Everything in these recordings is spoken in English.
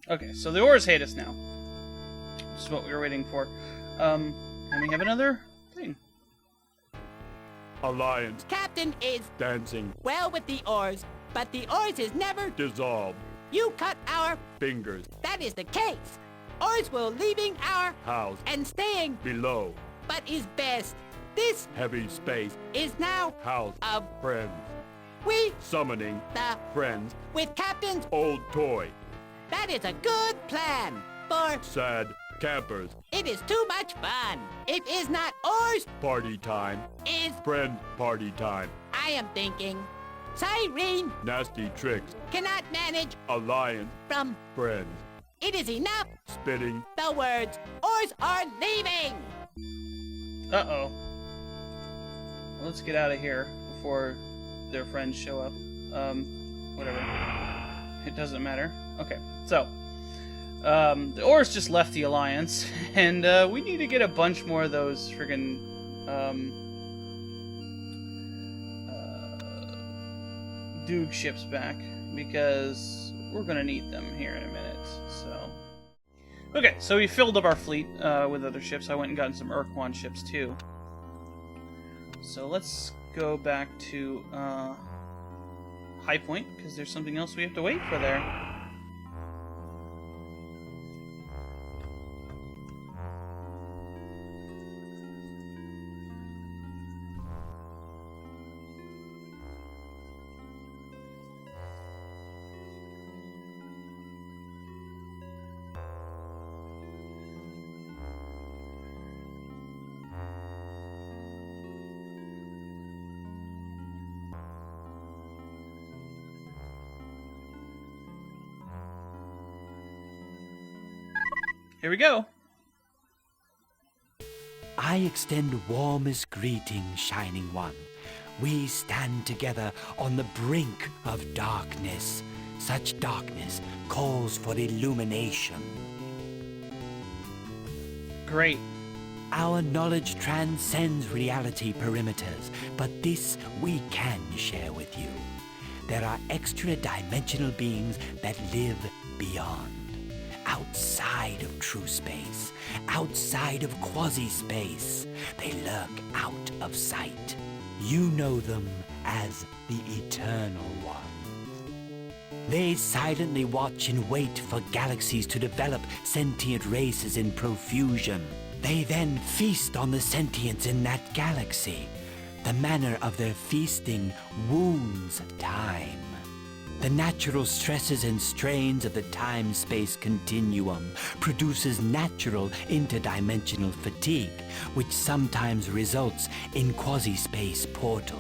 Okay, so the Ors hate us now. This is what we were waiting for. And we have another thing. Alliance Captain is dancing well with the oars, but the oars is never... dissolved. You cut our... Fingers That is the case. Ours will leaving our... house and staying, below. but is best. This Heavy space is now house of... friends. We, Summoning the... friends. with Captain's... Old toy. That is a good plan. For Sad campers. it is too much fun. It is not ours, Party time. is... Friend party time. I am thinking. Cyrene Nasty tricks. cannot manage Alliance from... friends. It is enough. Spitting The words, oars are leaving. Uh-oh. Let's get out of here before their friends show up. Whatever. It doesn't matter. Okay, so... the Ors just left the Alliance, and we need to get a bunch more of those friggin' Duke ships back, because we're gonna need them here in a minute, so... Okay, so we filled up our fleet with other ships. I went and gotten some Urquan ships, too. So let's go back to High Point, because there's something else we have to wait for there. Here we go. I extend warmest greetings, Shining One. We stand together on the brink of darkness. Such darkness calls for illumination. Great. Our knowledge transcends reality perimeters, but this we can share with you. There are extra-dimensional beings that live beyond. Outside of true space, outside of quasi-space, they lurk out of sight. You know them as the Eternal Ones. They silently watch and wait for galaxies to develop sentient races in profusion. They then feast on the sentients in that galaxy. The manner of their feasting wounds time. The natural stresses and strains of the time-space continuum produces natural interdimensional fatigue, which sometimes results in quasi-space portals.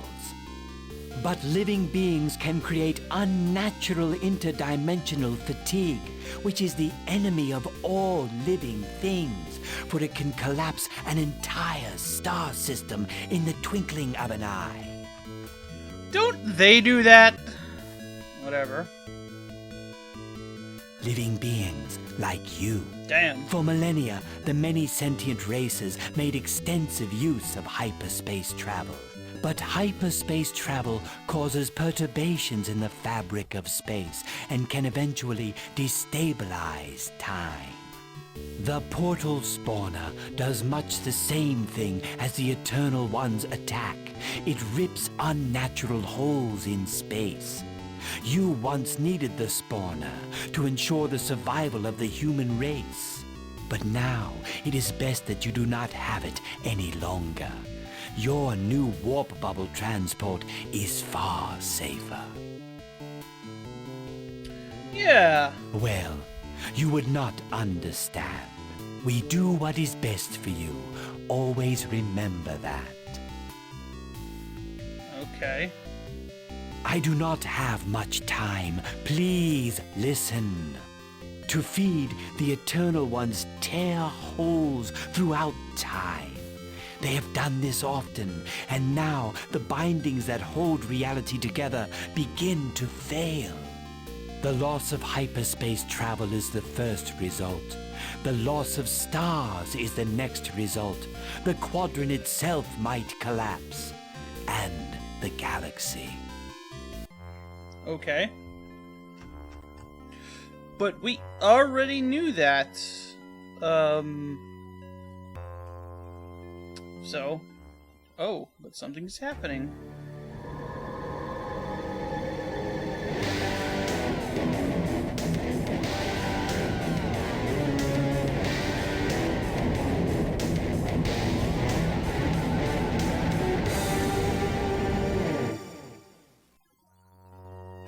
But living beings can create unnatural interdimensional fatigue, which is the enemy of all living things, for it can collapse an entire star system in the twinkling of an eye. Don't they do that? Whatever. Living beings like you. Damn. For millennia, the many sentient races made extensive use of hyperspace travel. But hyperspace travel causes perturbations in the fabric of space and can eventually destabilize time. The Portal Spawner does much the same thing as the Eternal One's attack. It rips unnatural holes in space. You once needed the spawner to ensure the survival of the human race. But now it is best that you do not have it any longer. Your new warp bubble transport is far safer. Yeah. Well, you would not understand. We do what is best for you. Always remember that. Okay. I do not have much time. Please listen. To feed the Eternal Ones tear holes throughout time. They have done this often, and now the bindings that hold reality together begin to fail. The loss of hyperspace travel is the first result. The loss of stars is the next result. The quadrant itself might collapse. And the galaxy. Okay. But we already knew that. So... Oh, but something's happening.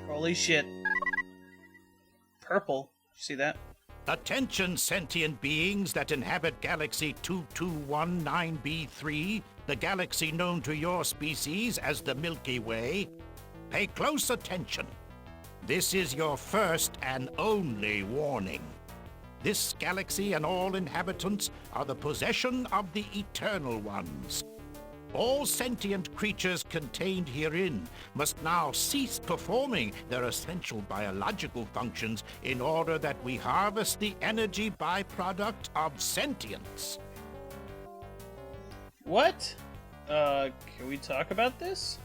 Holy shit. Purple. You see that? Attention, sentient beings that inhabit Galaxy 2219b3, the galaxy known to your species as the Milky Way. Pay close attention. This is your first and only warning. This galaxy and all inhabitants are the possession of the Eternal Ones. All sentient creatures contained herein must now cease performing their essential biological functions in order that we harvest the energy byproduct of sentience. What? Can we talk about this?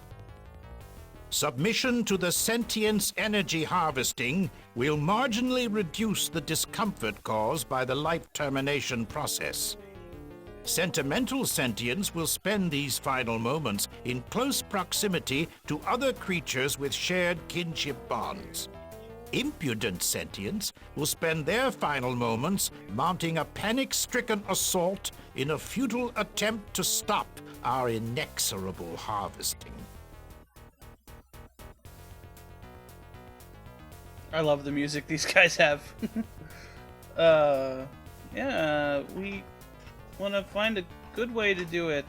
Submission to the sentience energy harvesting will marginally reduce the discomfort caused by the life termination process. Sentimental sentience will spend these final moments in close proximity to other creatures with shared kinship bonds. Impudent sentience will spend their final moments mounting a panic-stricken assault in a futile attempt to stop our inexorable harvesting. I love the music these guys have. Yeah, we want to find a good way to do it.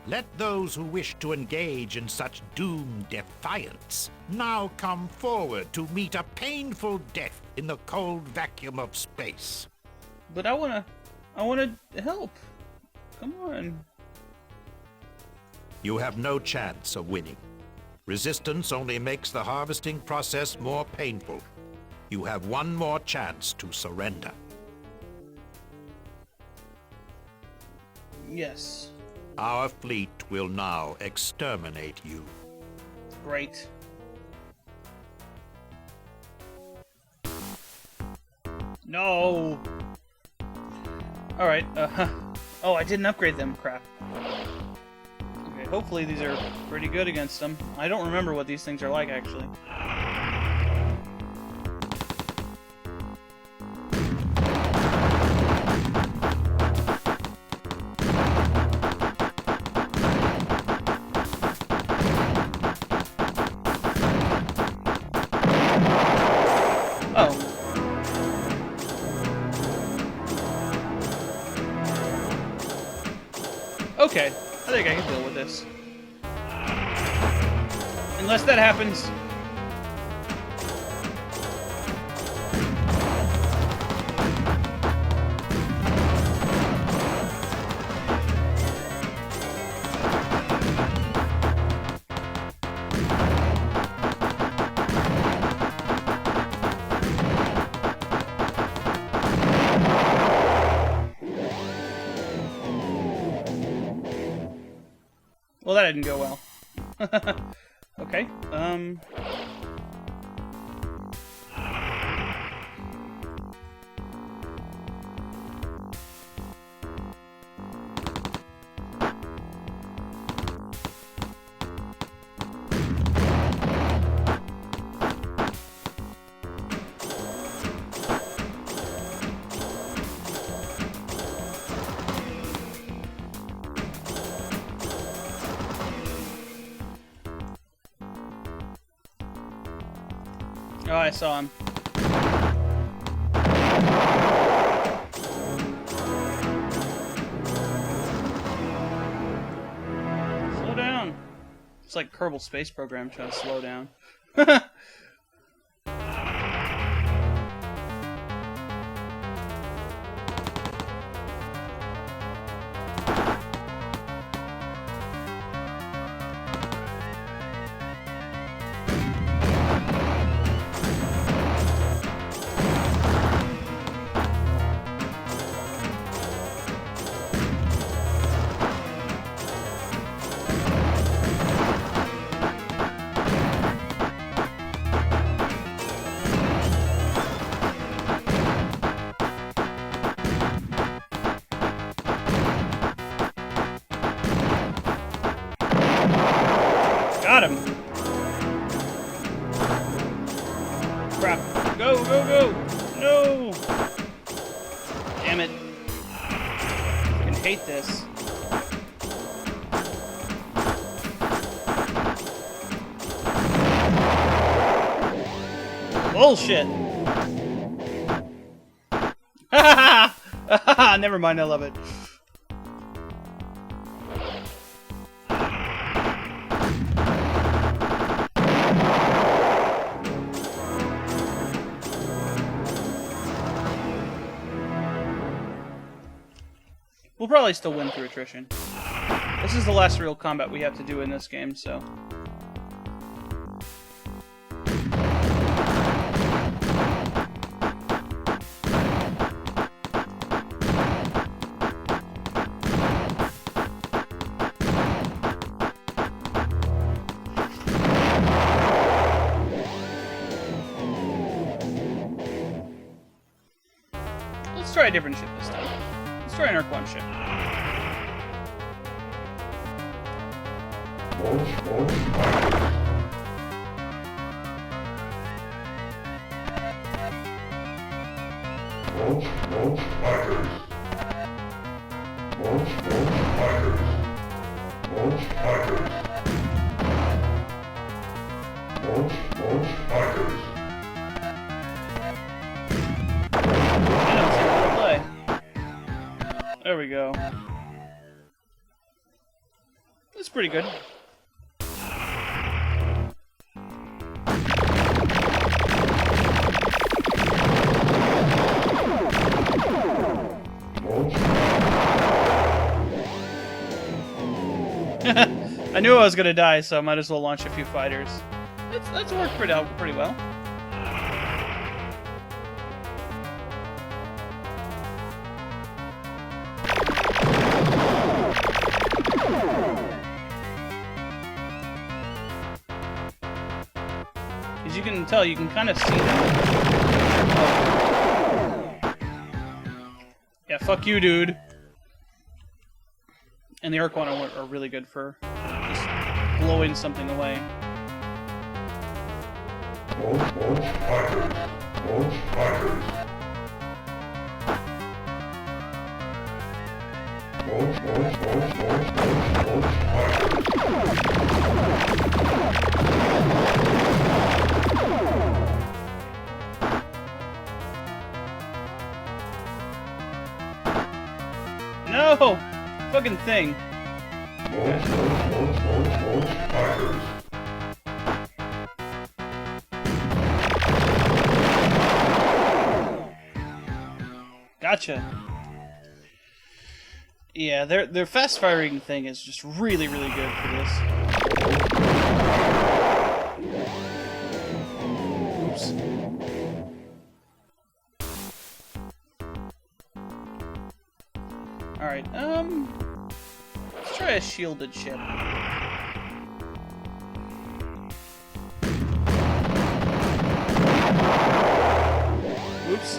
Let those who wish to engage in such doomed defiance now come forward to meet a painful death in the cold vacuum of space. But I wanna help. Come on. You have no chance of winning. Resistance only makes the harvesting process more painful. You have one more chance to surrender. Yes. Our fleet will now exterminate you. Great. No. All right. Oh, I didn't upgrade them. Crap. Okay. Hopefully these are pretty good against them. I don't remember what these things are like actually. Okay, I think I can deal with this. Unless that happens... Well, that didn't go well. Okay, oh, I saw him. Slow down. It's like Kerbal Space Program trying to slow down. No! No! Damn it. I can hate this. Bullshit! Ha ha ha! Never mind, I love it. We'll probably still win through attrition. This is the last real combat we have to do in this game, so... Let's try a different ship this time. Let's try an Urquan ship. There we go. That's pretty good. I knew I was gonna die, so I might as well launch a few fighters. That's worked pretty well. As you can tell, you can kind of see them. Yeah, fuck you, dude. And the Urquan are really good for just blowing something away. No! Fucking thing. Gotcha. Yeah, their fast firing thing is just really good for this. Oops. Alright, let's try a shielded ship. Oops.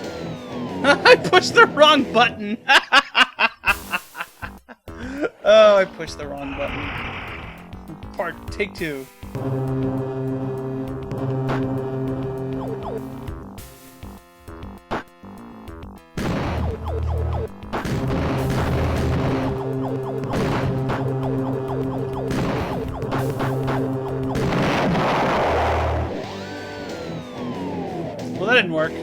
I pushed the wrong button! Oh, I pushed the wrong button. Take two. Well, that didn't work.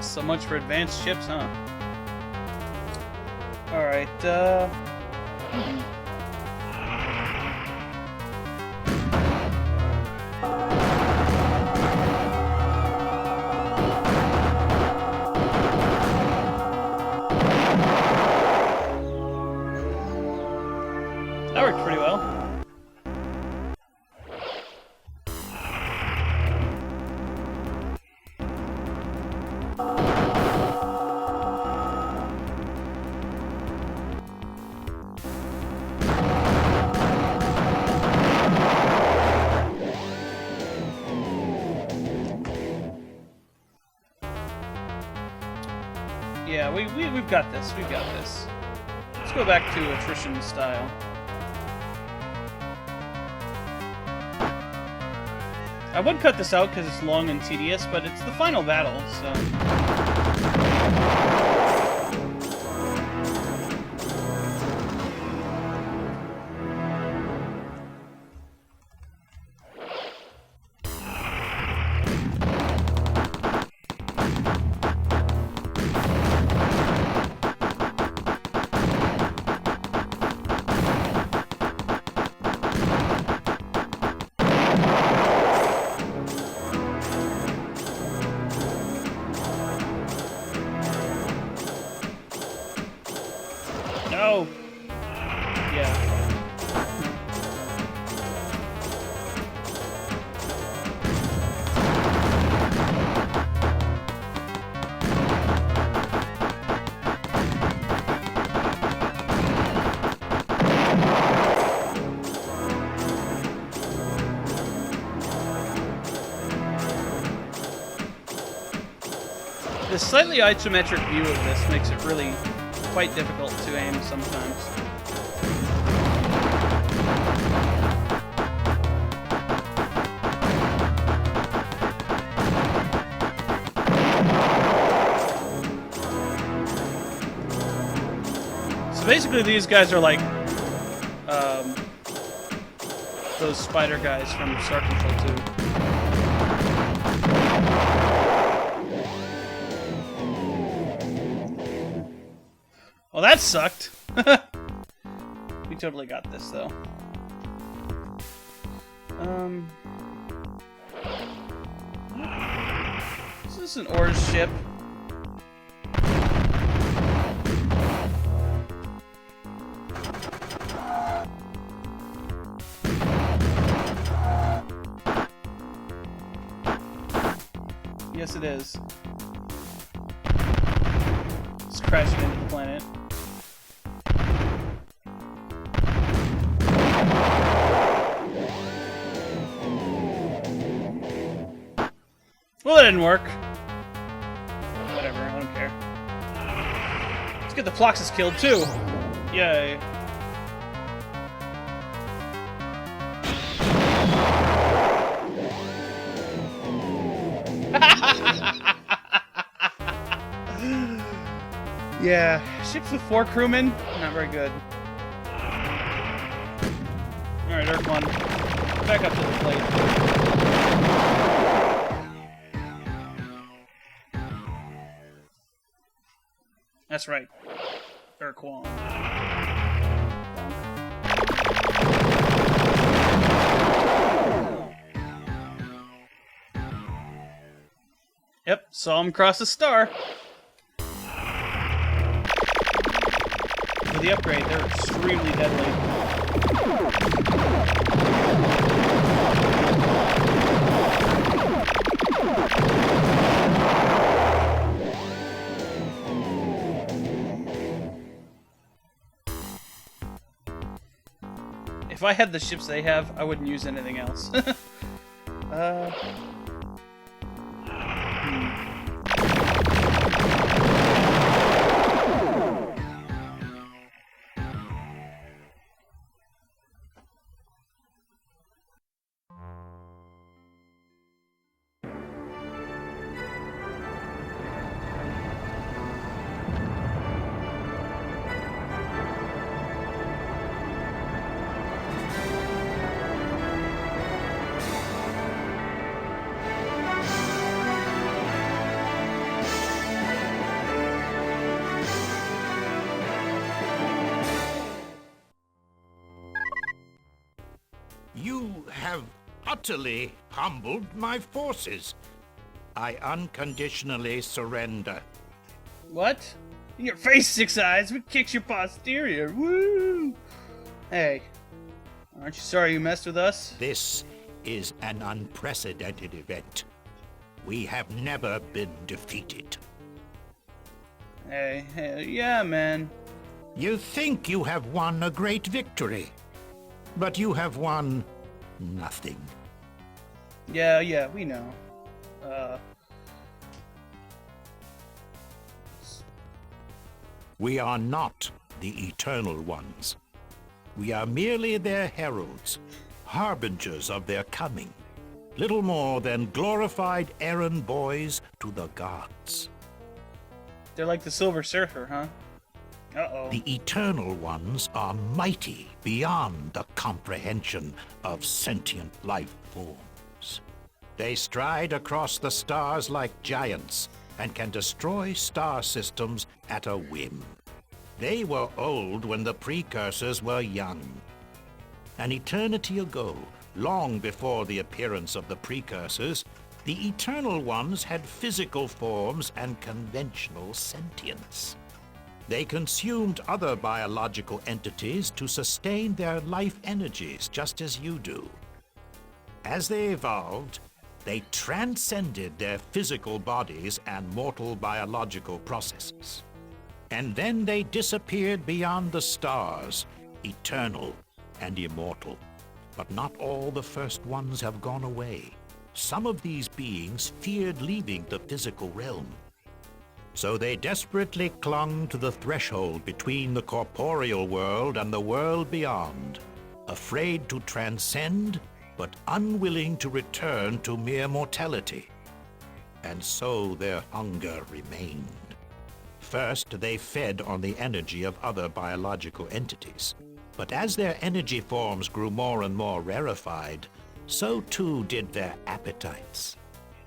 So much for advanced ships, huh? Alright, that worked pretty well. Yeah, we've got this. We've got this. Let's go back to attrition style. I would cut this out because it's long and tedious, but it's the final battle, so... No! Yeah. The slightly isometric view of this makes it really quite difficult to aim sometimes. So basically these guys are like those spider guys from Star Control 2. Well, that sucked. We totally got this, though. Is this an ore ship? Yes, it is. It's crashing into the planet. Well, that didn't work. Whatever, I don't care. Let's get the Floxus killed, too. Yay. Yeah, ships with 4 crewmen, not very good. Alright, Earth 1. Back up to the plate. That's right. Urquan. Yep, saw him cross the star. With the upgrade, they're extremely deadly. If I had the ships they have, I wouldn't use anything else. You have utterly humbled my forces. I unconditionally surrender. What? In your face, Six Eyes! We kicked your posterior! Woo! Hey, aren't you sorry you messed with us? This is an unprecedented event. We have never been defeated. Hey, yeah, man. You think you have won a great victory, but you have won nothing. Yeah, we know. We are not the Eternal Ones. We are merely their heralds, harbingers of their coming. little more than glorified errand boys to the gods. They're like the Silver Surfer, huh? Uh-oh. The Eternal Ones are mighty beyond the comprehension of sentient life forms. They stride across the stars like giants and can destroy star systems at a whim. They were old when the precursors were young. An eternity ago, long before the appearance of the precursors, the Eternal Ones had physical forms and conventional sentience. They consumed other biological entities to sustain their life energies, just as you do. As they evolved, they transcended their physical bodies and mortal biological processes. And then they disappeared beyond the stars, eternal and immortal. But not all the first ones have gone away. Some of these beings feared leaving the physical realm. So they desperately clung to the threshold between the corporeal world and the world beyond, afraid to transcend, but unwilling to return to mere mortality. And so their hunger remained. First, they fed on the energy of other biological entities. But as their energy forms grew more and more rarefied, so too did their appetites.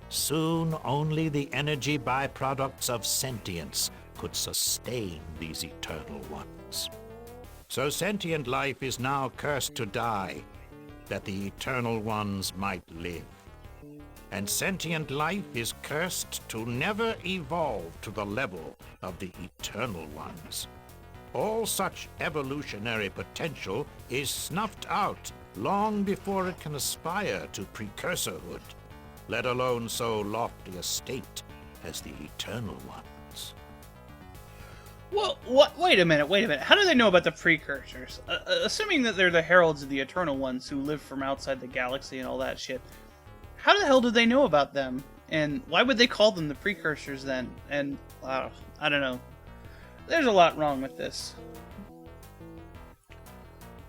Soon, only the energy byproducts of sentience could sustain these Eternal Ones. So sentient life is now cursed to die, that the Eternal Ones might live. And sentient life is cursed to never evolve to the level of the Eternal Ones. All such evolutionary potential is snuffed out long before it can aspire to precursorhood, let alone so lofty a state as the Eternal Ones. Well, what? Wait a minute. How do they know about the precursors? Assuming that they're the heralds of the Eternal Ones who live from outside the galaxy and all that shit, how the hell do they know about them? And why would they call them the precursors then? And, I don't know. There's a lot wrong with this.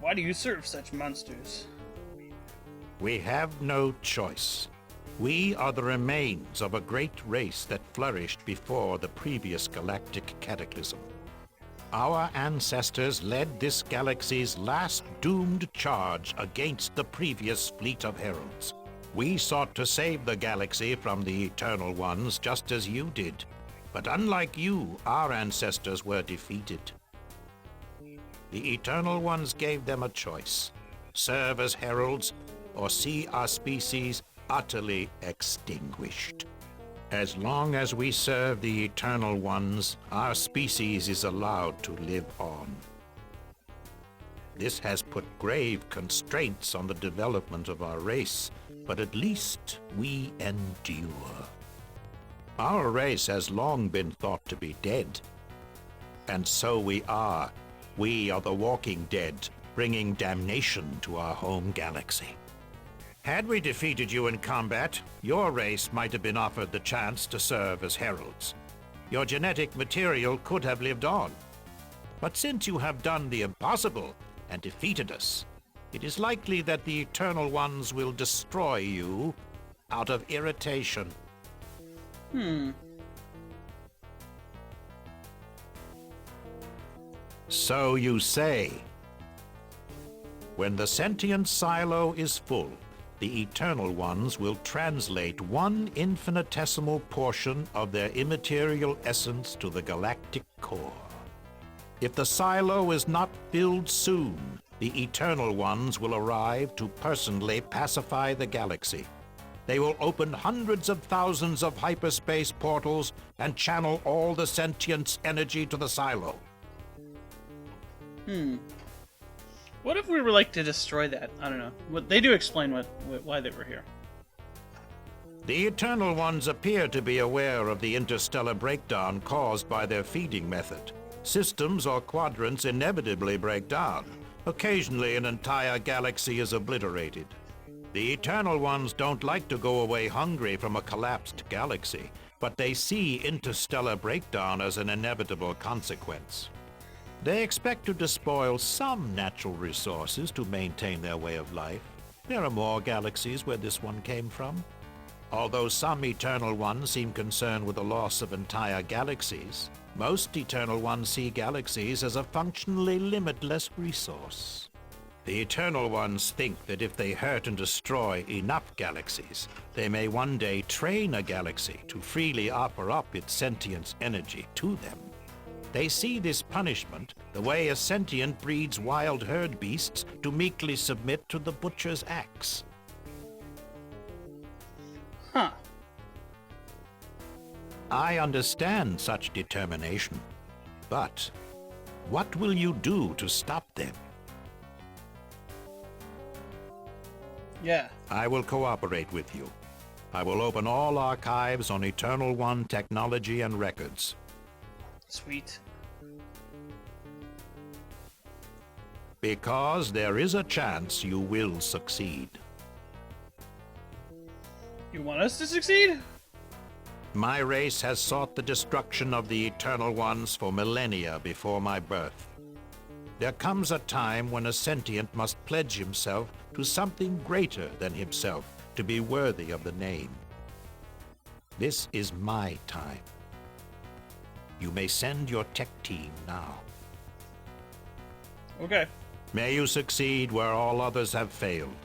Why do you serve such monsters? We have no choice. We are the remains of a great race that flourished before the previous galactic cataclysm. Our ancestors led this galaxy's last doomed charge against the previous fleet of heralds. We sought to save the galaxy from the Eternal Ones just as you did. But unlike you, our ancestors were defeated. The Eternal Ones gave them a choice: serve as heralds or see our species utterly extinguished. As long as we serve the Eternal Ones, our species is allowed to live on. This has put grave constraints on the development of our race, but at least we endure. Our race has long been thought to be dead. And so we are. We are the walking dead, bringing damnation to our home galaxy. Had we defeated you in combat, your race might have been offered the chance to serve as heralds. Your genetic material could have lived on. But since you have done the impossible and defeated us, it is likely that the Eternal Ones will destroy you out of irritation. So you say. When the sentient silo is full, the Eternal Ones will translate one infinitesimal portion of their immaterial essence to the galactic core. If the silo is not filled soon, the Eternal Ones will arrive to personally pacify the galaxy. They will open hundreds of thousands of hyperspace portals and channel all the sentience energy to the silo. What if we were like to destroy that? I don't know. They do explain why they were here. The Eternal Ones appear to be aware of the interstellar breakdown caused by their feeding method. Systems or quadrants inevitably break down. Occasionally, an entire galaxy is obliterated. The Eternal Ones don't like to go away hungry from a collapsed galaxy, but they see interstellar breakdown as an inevitable consequence. They expect to despoil some natural resources to maintain their way of life, There are more galaxies where this one came from. Although some Eternal Ones seem concerned with the loss of entire galaxies, most Eternal Ones see galaxies as a functionally limitless resource. The Eternal Ones think that if they hurt and destroy enough galaxies, they may one day train a galaxy to freely offer up its sentience energy to them. They see this punishment the way a sentient breeds wild herd beasts to meekly submit to the butcher's axe. Huh. I understand such determination, but what will you do to stop them? Yeah. I will cooperate with you. I will open all archives on Eternal One technology and records. Sweet. Because there is a chance you will succeed. You want us to succeed? My race has sought the destruction of the Eternal Ones for millennia before my birth. There comes a time when a sentient must pledge himself to something greater than himself to be worthy of the name. This is my time. You may send your tech team now. Okay. May you succeed where all others have failed.